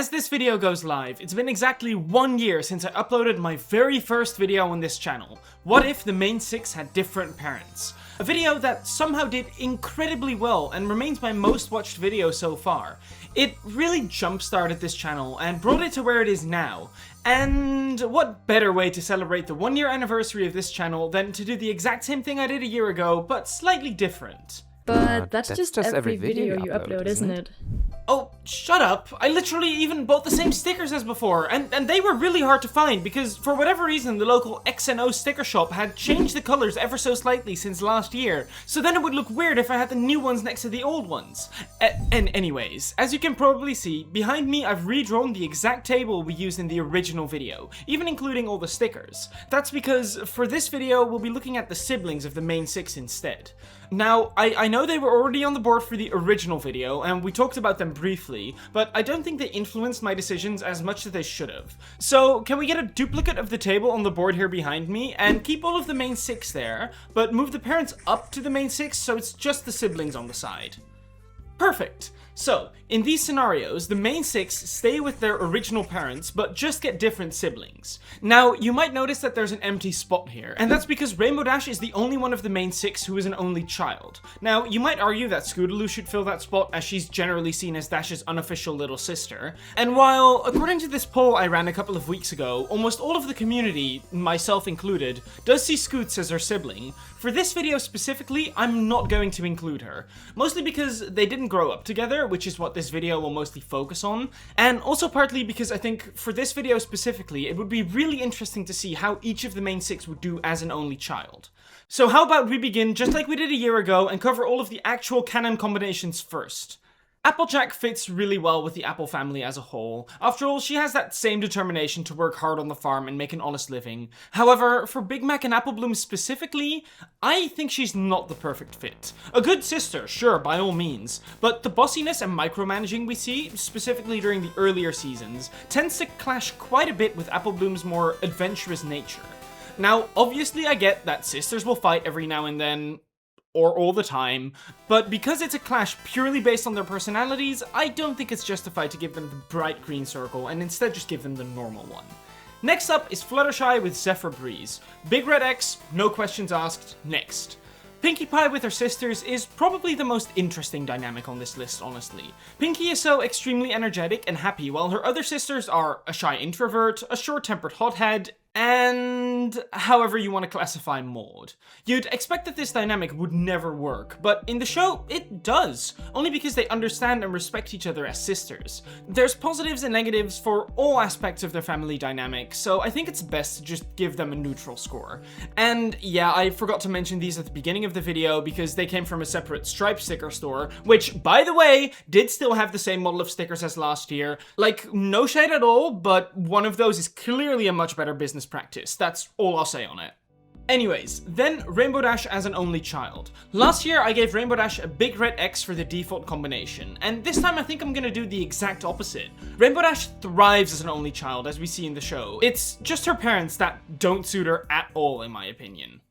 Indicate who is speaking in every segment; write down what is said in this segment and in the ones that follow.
Speaker 1: As this video goes live, it's been exactly 1 year since I uploaded my very first video on this channel. What if the main 6 had different parents? A video that somehow did incredibly well and remains my most watched video so far. It really jump-started this channel and brought it to where it is now. And what better way to celebrate the 1 year anniversary of this channel than to do the exact same thing I did a year ago, but slightly different.
Speaker 2: But that's just every video you upload, isn't it?
Speaker 1: Oh, shut up. I literally even bought the same stickers as before, and they were really hard to find because for whatever reason the local XNO sticker shop had changed the colors ever so slightly since last year, so then it would look weird if I had the new ones next to the old ones. And anyways, as you can probably see, behind me I've redrawn the exact table we used in the original video, even including all the stickers. That's because for this video we'll be looking at the siblings of the main 6 instead. Now, I know they were already on the board for the original video, and we talked about them briefly, but I don't think they influenced my decisions as much as they should have. So, can we get a duplicate of the table on the board here behind me, and keep all of the main 6 there, but move the parents up to the main 6 so it's just the siblings on the side? Perfect! So, in these scenarios, the main 6 stay with their original parents, but just get different siblings. Now, you might notice that there's an empty spot here, and that's because Rainbow Dash is the only one of the main 6 who is an only child. Now, you might argue that Scootaloo should fill that spot as she's generally seen as Dash's unofficial little sister, and while, according to this poll I ran a couple of weeks ago, almost all of the community, myself included, does see Scoots as her sibling, for this video specifically, I'm not going to include her. Mostly because they didn't grow up together, which is what this video will mostly focus on, and also partly because I think for this video specifically, it would be really interesting to see how each of the main 6 would do as an only child. So how about we begin just like we did a year ago and cover all of the actual canon combinations first. Applejack fits really well with the Apple family as a whole. After all, she has that same determination to work hard on the farm and make an honest living. However, for Big Mac and Apple Bloom specifically, I think she's not the perfect fit. A good sister, sure, by all means, but the bossiness and micromanaging we see, specifically during the earlier seasons, tends to clash quite a bit with Apple Bloom's more adventurous nature. Now, obviously I get that sisters will fight every now and then, or all the time, but because it's a clash purely based on their personalities, I don't think it's justified to give them the bright green circle and instead just give them the normal one. Next up is Fluttershy with Zephyr Breeze. Big Red X, no questions asked, next. Pinkie Pie with her sisters is probably the most interesting dynamic on this list, honestly. Pinkie is so extremely energetic and happy, while her other sisters are a shy introvert, a short-tempered hothead, and however you want to classify Maud. You'd expect that this dynamic would never work, but in the show, it does, only because they understand and respect each other as sisters. There's positives and negatives for all aspects of their family dynamic, so I think it's best to just give them a neutral score. And yeah, I forgot to mention these at the beginning of the video because they came from a separate Stripe sticker store, which, by the way, did still have the same model of stickers as last year. Like, no shade at all, but one of those is clearly a much better business practice. That's all I'll say on it. Anyways, then Rainbow Dash as an only child. Last year I gave Rainbow Dash a Big Red X for the default combination, and this time I think I'm gonna do the exact opposite. Rainbow Dash thrives as an only child, as we see in the show. It's just her parents that don't suit her at all, in my opinion.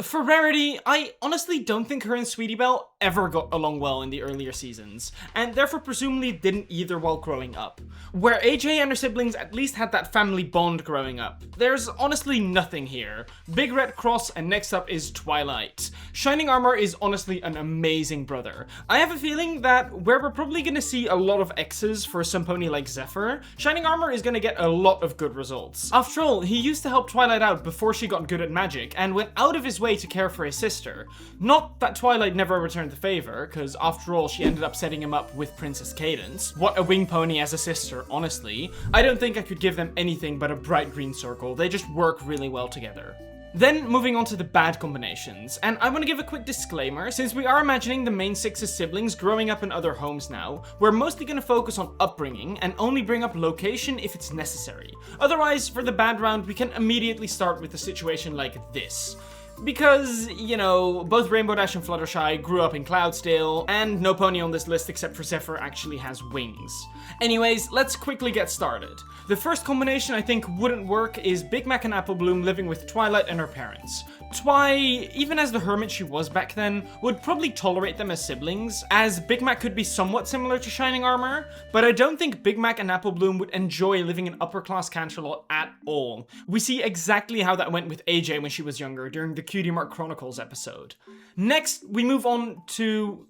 Speaker 1: For Rarity, I honestly don't think her and Sweetie Belle ever got along well in the earlier seasons, and therefore presumably didn't either while growing up. Where AJ and her siblings at least had that family bond growing up, there's honestly nothing here. Big Red Cross, and next up is Twilight. Shining Armor is honestly an amazing brother. I have a feeling that where we're probably gonna see a lot of X's for some pony like Zephyr, Shining Armor is gonna get a lot of good results. After all, he used to help Twilight out before she got good at magic, and went out of his way to care for his sister. Not that Twilight never returned the favor, because after all she ended up setting him up with Princess Cadence. What a wing pony as a sister, honestly. I don't think I could give them anything but a bright green circle, they just work really well together. Then moving on to the bad combinations, and I want to give a quick disclaimer, since we are imagining the main 6's siblings growing up in other homes now, we're mostly going to focus on upbringing and only bring up location if it's necessary. Otherwise, for the bad round, we can immediately start with a situation like this. Because, you know, both Rainbow Dash and Fluttershy grew up in Cloudsdale, and no pony on this list except for Zephyr actually has wings. Anyways, let's quickly get started. The first combination I think wouldn't work is Big Mac and Apple Bloom living with Twilight and her parents. Twi, even as the hermit she was back then, would probably tolerate them as siblings, as Big Mac could be somewhat similar to Shining Armor, but I don't think Big Mac and Apple Bloom would enjoy living in upper-class Canterlot at all. We see exactly how that went with AJ when she was younger during the Cutie Mark Chronicles episode. Next, we move on to...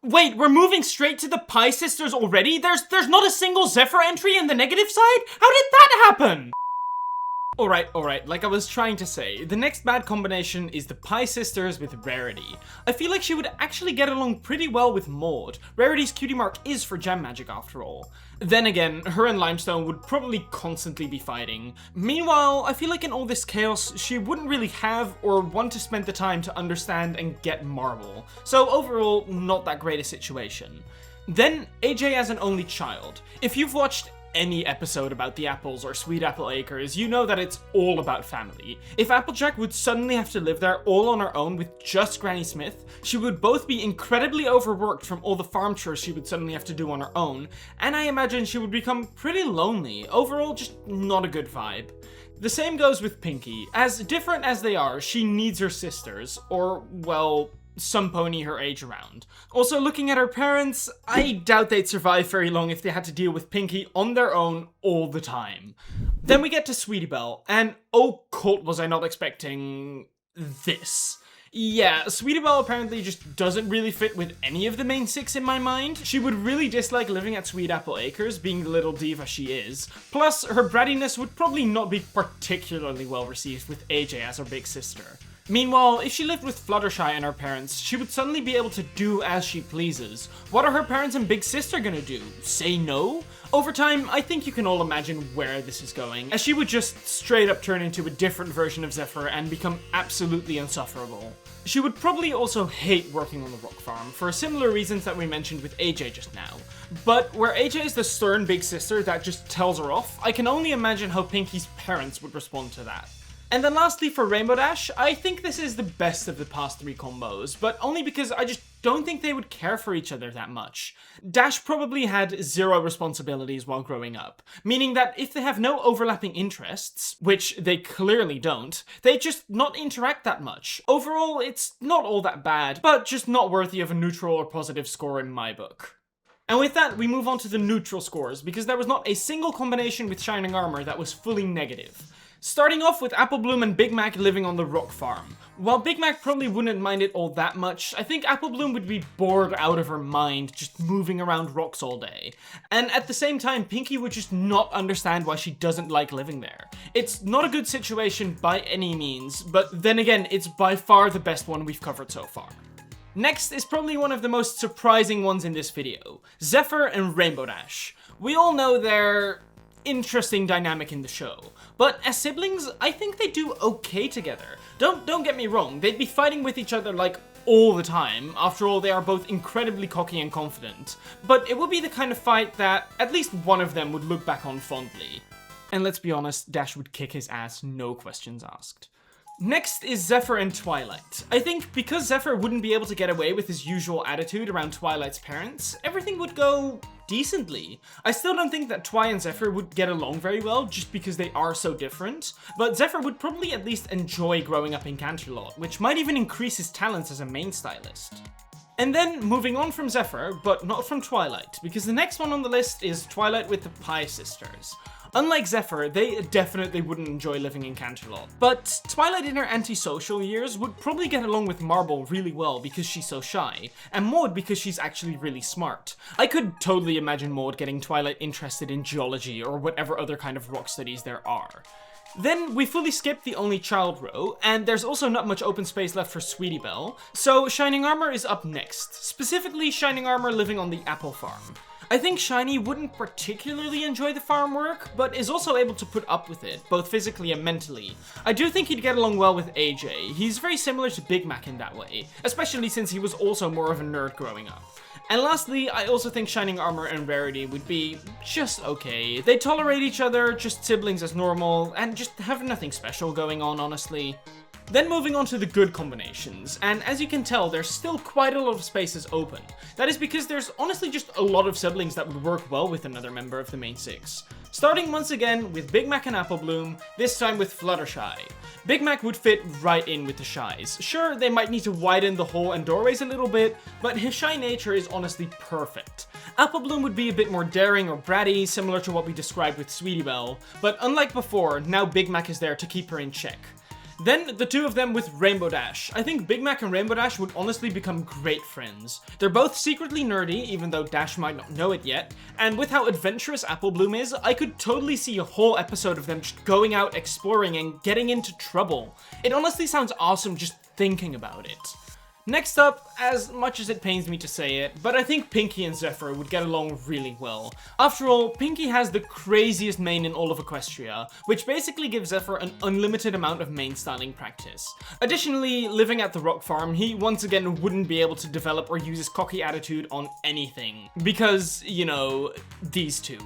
Speaker 1: Wait, we're moving straight to the Pie Sisters already? There's not a single Zephyr entry in the negative side? How did that happen? Alright, like I was trying to say, the next bad combination is the Pie Sisters with Rarity. I feel like she would actually get along pretty well with Maud. Rarity's cutie mark is for gem magic after all. Then again, her and Limestone would probably constantly be fighting. Meanwhile, I feel like in all this chaos, she wouldn't really have or want to spend the time to understand and get Marble. So overall, not that great a situation. Then, AJ as an only child. If you've watched any episode about the apples or Sweet Apple Acres, you know that it's all about family. If Applejack would suddenly have to live there all on her own with just Granny Smith, she would both be incredibly overworked from all the farm chores she would suddenly have to do on her own, and I imagine she would become pretty lonely. Overall, just not a good vibe. The same goes with Pinkie. As different as they are, she needs her sisters, or, well, some pony her age around. Also, looking at her parents, I doubt they'd survive very long if they had to deal with Pinkie on their own all the time. Then we get to Sweetie Belle, and oh Colt, was I not expecting this. Yeah, Sweetie Belle apparently just doesn't really fit with any of the main six in my mind. She would really dislike living at Sweet Apple Acres, being the little diva she is. Plus, her brattiness would probably not be particularly well received with AJ as her big sister. Meanwhile, if she lived with Fluttershy and her parents, she would suddenly be able to do as she pleases. What are her parents and big sister gonna do? Say no? Over time, I think you can all imagine where this is going, as she would just straight up turn into a different version of Zephyr and become absolutely insufferable. She would probably also hate working on the rock farm, for similar reasons that we mentioned with AJ just now. But where AJ is the stern big sister that just tells her off, I can only imagine how Pinkie's parents would respond to that. And then lastly for Rainbow Dash, I think this is the best of the past three combos, but only because I just don't think they would care for each other that much. Dash probably had zero responsibilities while growing up, meaning that if they have no overlapping interests, which they clearly don't, they just not interact that much. Overall, it's not all that bad, but just not worthy of a neutral or positive score in my book. And with that, we move on to the neutral scores, because there was not a single combination with Shining Armor that was fully negative. Starting off with Apple Bloom and Big Mac living on the rock farm. While Big Mac probably wouldn't mind it all that much, I think Apple Bloom would be bored out of her mind just moving around rocks all day. And at the same time, Pinkie would just not understand why she doesn't like living there. It's not a good situation by any means, but then again, it's by far the best one we've covered so far. Next is probably one of the most surprising ones in this video, Zephyr and Rainbow Dash. We all know their interesting dynamic in the show, but as siblings, I think they do okay together. Don't get me wrong, they'd be fighting with each other like all the time. After all, they are both incredibly cocky and confident, but it would be the kind of fight that at least one of them would look back on fondly. And let's be honest, Dash would kick his ass, no questions asked. Next is Zephyr and Twilight. I think because Zephyr wouldn't be able to get away with his usual attitude around Twilight's parents, everything would go decently. I still don't think that Twi and Zephyr would get along very well just because they are so different, but Zephyr would probably at least enjoy growing up in Canterlot, which might even increase his talents as a main stylist. And then moving on from Zephyr, but not from Twilight, because the next one on the list is Twilight with the Pie Sisters. Unlike Zephyr, they definitely wouldn't enjoy living in Canterlot. But Twilight in her antisocial years would probably get along with Marble really well because she's so shy, and Maud because she's actually really smart. I could totally imagine Maud getting Twilight interested in geology or whatever other kind of rock studies there are. Then we fully skip the only child row, and there's also not much open space left for Sweetie Belle, so Shining Armor is up next, specifically Shining Armor living on the apple farm. I think Shiny wouldn't particularly enjoy the farm work, but is also able to put up with it, both physically and mentally. I do think he'd get along well with AJ. He's very similar to Big Mac in that way, especially since he was also more of a nerd growing up. And lastly, I also think Shining Armor and Rarity would be just okay. They tolerate each other, just siblings as normal, and just have nothing special going on, honestly. Then moving on to the good combinations, and as you can tell, there's still quite a lot of spaces open. That is because there's honestly just a lot of siblings that would work well with another member of the main six. Starting once again with Big Mac and Apple Bloom, this time with Fluttershy. Big Mac would fit right in with the Shies. Sure, they might need to widen the hole and doorways a little bit, but his shy nature is honestly perfect. Apple Bloom would be a bit more daring or bratty, similar to what we described with Sweetie Belle, but unlike before, now Big Mac is there to keep her in check. Then, the two of them with Rainbow Dash. I think Big Mac and Rainbow Dash would honestly become great friends. They're both secretly nerdy, even though Dash might not know it yet, and with how adventurous Apple Bloom is, I could totally see a whole episode of them just going out, exploring, and getting into trouble. It honestly sounds awesome just thinking about it. Next up, as much as it pains me to say it, but I think Pinky and Zephyr would get along really well. After all, Pinky has the craziest mane in all of Equestria, which basically gives Zephyr an unlimited amount of mane styling practice. Additionally, living at the rock farm, he once again wouldn't be able to develop or use his cocky attitude on anything. Because, you know, these two.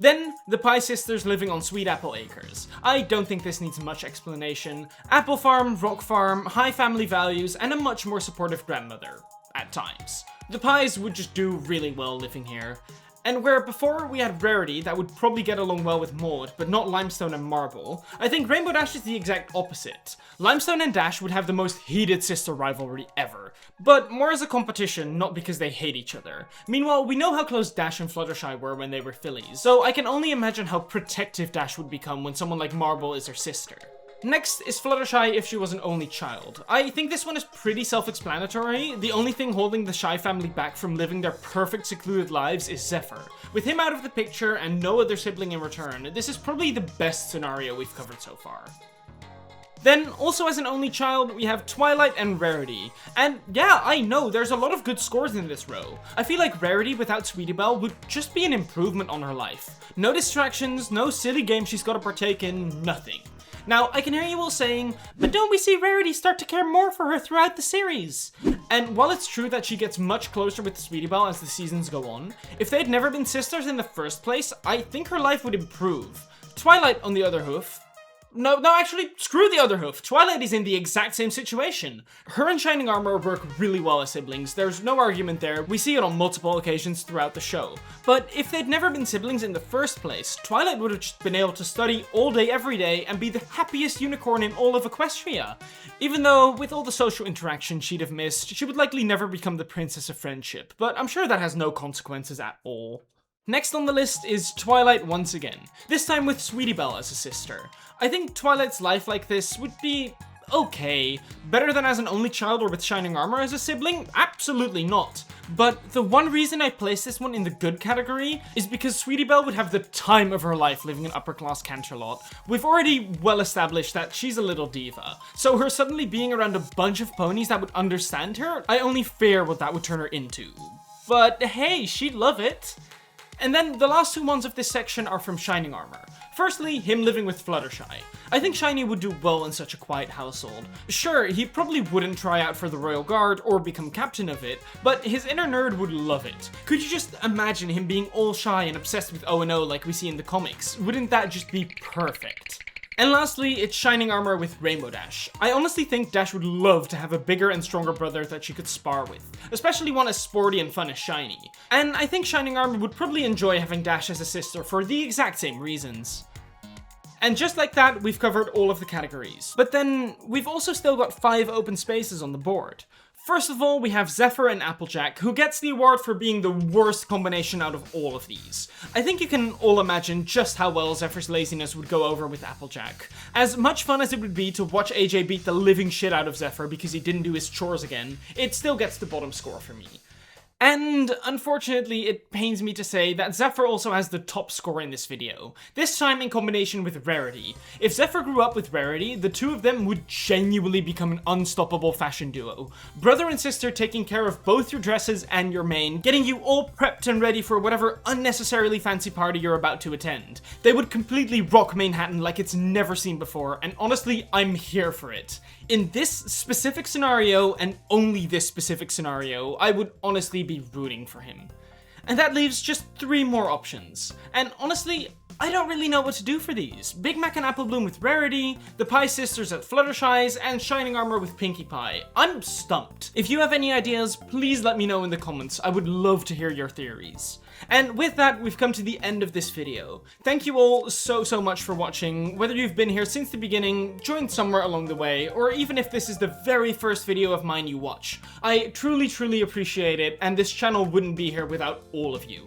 Speaker 1: Then, the Pie Sisters living on Sweet Apple Acres. I don't think this needs much explanation. Apple Farm, Rock Farm, high family values, and a much more supportive grandmother. At times. The Pies would just do really well living here. And where before we had Rarity that would probably get along well with Maud, but not Limestone and Marble, I think Rainbow Dash is the exact opposite. Limestone and Dash would have the most heated sister rivalry ever, but more as a competition, not because they hate each other. Meanwhile, we know how close Dash and Fluttershy were when they were fillies, so I can only imagine how protective Dash would become when someone like Marble is her sister. Next is Fluttershy if she was an only child. I think this one is pretty self-explanatory. The only thing holding the Shy family back from living their perfect secluded lives is Zephyr. With him out of the picture and no other sibling in return, this is probably the best scenario we've covered so far. Then, also as an only child, we have Twilight and Rarity. And yeah, I know, there's a lot of good scores in this row. I feel like Rarity without Sweetie Belle would just be an improvement on her life. No distractions, no silly games she's gotta partake in, nothing. Now, I can hear you all saying, but don't we see Rarity start to care more for her throughout the series? And while it's true that she gets much closer with Sweetie Belle as the seasons go on, if they'd never been sisters in the first place, I think her life would improve. Twilight, on the other hoof, No, actually, screw the other hoof. Twilight is in the exact same situation. Her and Shining Armor work really well as siblings. There's no argument there. We see it on multiple occasions throughout the show. But if they'd never been siblings in the first place, Twilight would have just been able to study all day, every day, and be the happiest unicorn in all of Equestria. Even though, with all the social interaction she'd have missed, she would likely never become the Princess of Friendship. But I'm sure that has no consequences at all. Next on the list is Twilight once again, this time with Sweetie Belle as a sister. I think Twilight's life like this would be okay. Better than as an only child or with Shining Armor as a sibling? Absolutely not. But the one reason I place this one in the good category is because Sweetie Belle would have the time of her life living in upper-class Canterlot. We've already well established that she's a little diva, so her suddenly being around a bunch of ponies that would understand her, I only fear what that would turn her into. But hey, she'd love it. And then the last two ones of this section are from Shining Armor. Firstly, him living with Fluttershy. I think Shiny would do well in such a quiet household. Sure, he probably wouldn't try out for the Royal Guard or become captain of it, but his inner nerd would love it. Could you just imagine him being all shy and obsessed with O&O like we see in the comics? Wouldn't that just be perfect? And lastly, it's Shining Armor with Rainbow Dash. I honestly think Dash would love to have a bigger and stronger brother that she could spar with, especially one as sporty and fun as Shiny. And I think Shining Armor would probably enjoy having Dash as a sister for the exact same reasons. And just like that, we've covered all of the categories. But then, we've also still got 5 open spaces on the board. First of all, we have Zephyr and Applejack, who gets the award for being the worst combination out of all of these. I think you can all imagine just how well Zephyr's laziness would go over with Applejack. As much fun as it would be to watch AJ beat the living shit out of Zephyr because he didn't do his chores again, it still gets the bottom score for me. And, unfortunately, it pains me to say that Zephyr also has the top score in this video, this time in combination with Rarity. If Zephyr grew up with Rarity, the two of them would genuinely become an unstoppable fashion duo. Brother and sister taking care of both your dresses and your mane, getting you all prepped and ready for whatever unnecessarily fancy party you're about to attend. They would completely rock Manhattan like it's never seen before, and honestly, I'm here for it. In this specific scenario, and only this specific scenario, I would honestly be rooting for him. And that leaves just 3 more options. And honestly, I don't really know what to do for these. Big Mac and Apple Bloom with Rarity, the Pie Sisters at Fluttershy's, and Shining Armor with Pinkie Pie. I'm stumped. If you have any ideas, please let me know in the comments. I would love to hear your theories. And with that, we've come to the end of this video. Thank you all so much for watching, whether you've been here since the beginning, joined somewhere along the way, or even if this is the very first video of mine you watch. I truly appreciate it, and this channel wouldn't be here without all of you.